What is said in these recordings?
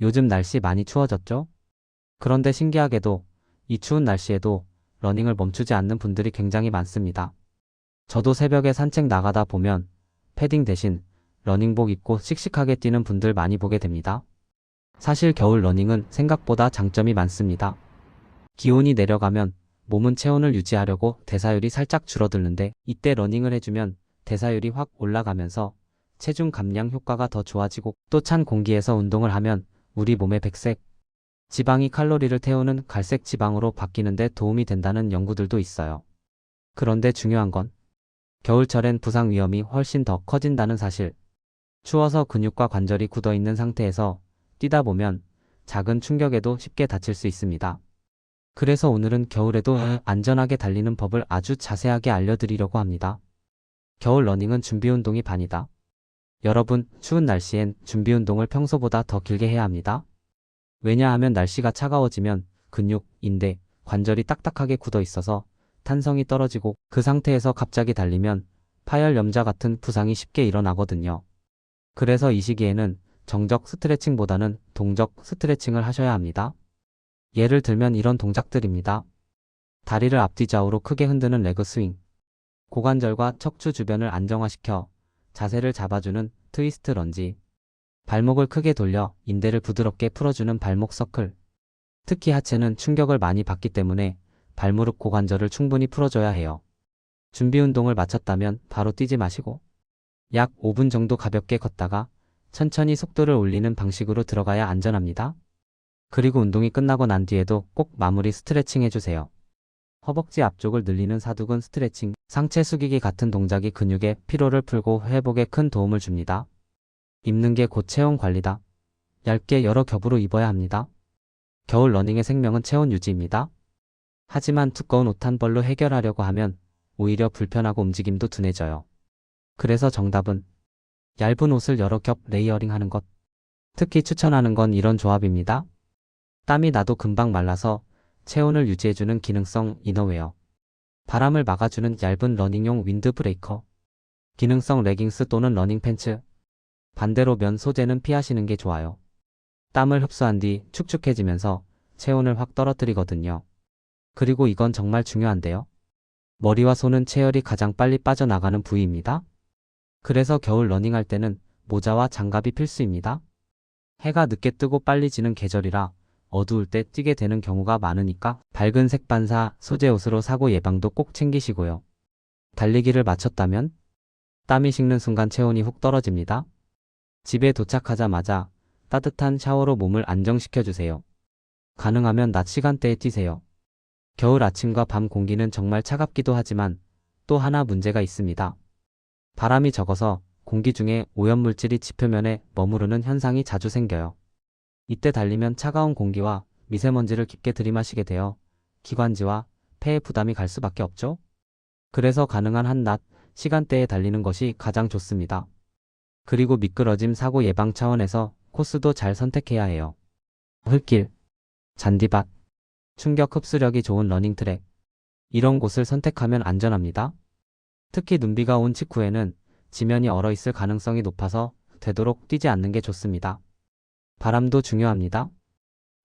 요즘 날씨 많이 추워졌죠? 그런데 신기하게도 이 추운 날씨에도 러닝을 멈추지 않는 분들이 굉장히 많습니다. 저도 새벽에 산책 나가다 보면 패딩 대신 러닝복 입고 씩씩하게 뛰는 분들 많이 보게 됩니다. 사실 겨울 러닝은 생각보다 장점이 많습니다. 기온이 내려가면 몸은 체온을 유지하려고 대사율이 살짝 줄어드는데 이때 러닝을 해주면 대사율이 확 올라가면서 체중 감량 효과가 더 좋아지고 또 찬 공기에서 운동을 하면 우리 몸의 백색 지방이 칼로리를 태우는 갈색 지방으로 바뀌는 데 도움이 된다는 연구들도 있어요. 그런데 중요한 건 겨울철엔 부상 위험이 훨씬 더 커진다는 사실. 추워서 근육과 관절이 굳어 있는 상태에서 뛰다 보면 작은 충격에도 쉽게 다칠 수 있습니다. 그래서 오늘은 겨울에도 안전하게 달리는 법을 아주 자세하게 알려드리려고 합니다. 겨울 러닝은 준비 운동이 반이다. 여러분, 추운 날씨엔 준비 운동을 평소보다 더 길게 해야 합니다. 왜냐하면 날씨가 차가워지면 근육, 인대, 관절이 딱딱하게 굳어 있어서 탄성이 떨어지고 그 상태에서 갑자기 달리면 파열염자 같은 부상이 쉽게 일어나거든요. 그래서 이 시기에는 정적 스트레칭보다는 동적 스트레칭을 하셔야 합니다. 예를 들면 이런 동작들입니다. 다리를 앞뒤 좌우로 크게 흔드는 레그 스윙, 고관절과 척추 주변을 안정화시켜 자세를 잡아주는 트위스트 런지, 발목을 크게 돌려 인대를 부드럽게 풀어주는 발목 서클. 특히 하체는 충격을 많이 받기 때문에 발무릎 고관절을 충분히 풀어줘야 해요. 준비 운동을 마쳤다면 바로 뛰지 마시고 약 5분 정도 가볍게 걷다가 천천히 속도를 올리는 방식으로 들어가야 안전합니다. 그리고 운동이 끝나고 난 뒤에도 꼭 마무리 스트레칭 해주세요. 허벅지 앞쪽을 늘리는 사두근 스트레칭, 상체 숙이기 같은 동작이 근육의 피로를 풀고 회복에 큰 도움을 줍니다. 입는 게 곧 체온 관리다. 얇게 여러 겹으로 입어야 합니다. 겨울 러닝의 생명은 체온 유지입니다. 하지만 두꺼운 옷 한 벌로 해결하려고 하면 오히려 불편하고 움직임도 둔해져요. 그래서 정답은 얇은 옷을 여러 겹 레이어링 하는 것. 특히 추천하는 건 이런 조합입니다. 땀이 나도 금방 말라서 체온을 유지해주는 기능성 이너웨어, 바람을 막아주는 얇은 러닝용 윈드 브레이커, 기능성 레깅스 또는 러닝 팬츠. 반대로 면 소재는 피하시는 게 좋아요. 땀을 흡수한 뒤 축축해지면서 체온을 확 떨어뜨리거든요. 그리고 이건 정말 중요한데요. 머리와 손은 체열이 가장 빨리 빠져나가는 부위입니다. 그래서 겨울 러닝할 때는 모자와 장갑이 필수입니다. 해가 늦게 뜨고 빨리 지는 계절이라 어두울 때 뛰게 되는 경우가 많으니까 밝은 색반사 소재 옷으로 사고 예방도 꼭 챙기시고요. 달리기를 마쳤다면 땀이 식는 순간 체온이 훅 떨어집니다. 집에 도착하자마자 따뜻한 샤워로 몸을 안정시켜주세요. 가능하면 낮 시간대에 뛰세요. 겨울 아침과 밤 공기는 정말 차갑기도 하지만 또 하나 문제가 있습니다. 바람이 적어서 공기 중에 오염물질이 지표면에 머무르는 현상이 자주 생겨요. 이때 달리면 차가운 공기와 미세먼지를 깊게 들이마시게 되어 기관지와 폐에 부담이 갈 수밖에 없죠. 그래서 가능한 한 낮 시간대에 달리는 것이 가장 좋습니다. 그리고 미끄러짐 사고 예방 차원에서 코스도 잘 선택해야 해요. 흙길, 잔디밭, 충격 흡수력이 좋은 러닝 트랙, 이런 곳을 선택하면 안전합니다. 특히 눈비가 온 직후에는 지면이 얼어 있을 가능성이 높아서 되도록 뛰지 않는 게 좋습니다. 바람도 중요합니다.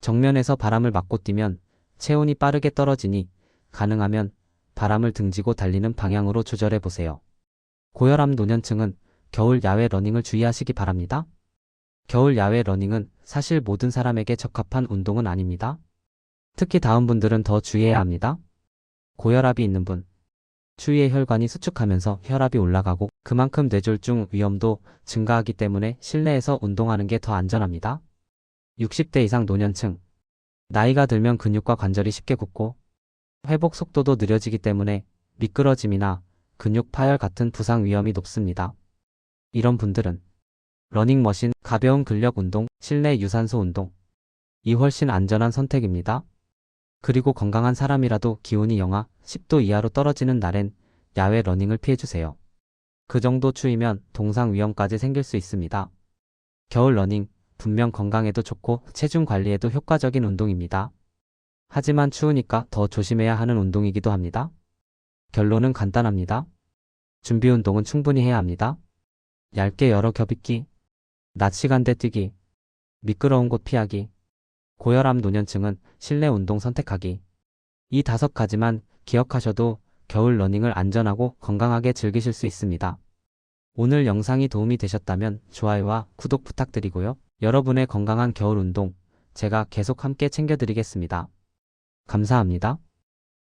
정면에서 바람을 맞고 뛰면 체온이 빠르게 떨어지니 가능하면 바람을 등지고 달리는 방향으로 조절해 보세요. 고혈압 노년층은 겨울 야외 러닝을 주의하시기 바랍니다. 겨울 야외 러닝은 사실 모든 사람에게 적합한 운동은 아닙니다. 특히 다음 분들은 더 주의해야 합니다. 고혈압이 있는 분, 추위에 혈관이 수축하면서 혈압이 올라가고 그만큼 뇌졸중 위험도 증가하기 때문에 실내에서 운동하는 게 더 안전합니다. 60대 이상 노년층, 나이가 들면 근육과 관절이 쉽게 굳고 회복 속도도 느려지기 때문에 미끄러짐이나 근육 파열 같은 부상 위험이 높습니다. 이런 분들은 러닝머신, 가벼운 근력 운동, 실내 유산소 운동, 이 훨씬 안전한 선택입니다. 그리고 건강한 사람이라도 기온이 영하 10도 이하로 떨어지는 날엔 야외 러닝을 피해주세요. 그 정도 추위면 동상 위험까지 생길 수 있습니다. 겨울 러닝, 분명 건강에도 좋고 체중 관리에도 효과적인 운동입니다. 하지만 추우니까 더 조심해야 하는 운동이기도 합니다. 결론은 간단합니다. 준비 운동은 충분히 해야 합니다. 얇게 여러 겹 입기, 낮 시간대 뛰기, 미끄러운 곳 피하기, 고혈압 노년층은 실내 운동 선택하기. 이 5가지만 기억하셔도 겨울 러닝을 안전하고 건강하게 즐기실 수 있습니다. 오늘 영상이 도움이 되셨다면 좋아요와 구독 부탁드리고요. 여러분의 건강한 겨울 운동 제가 계속 함께 챙겨드리겠습니다. 감사합니다.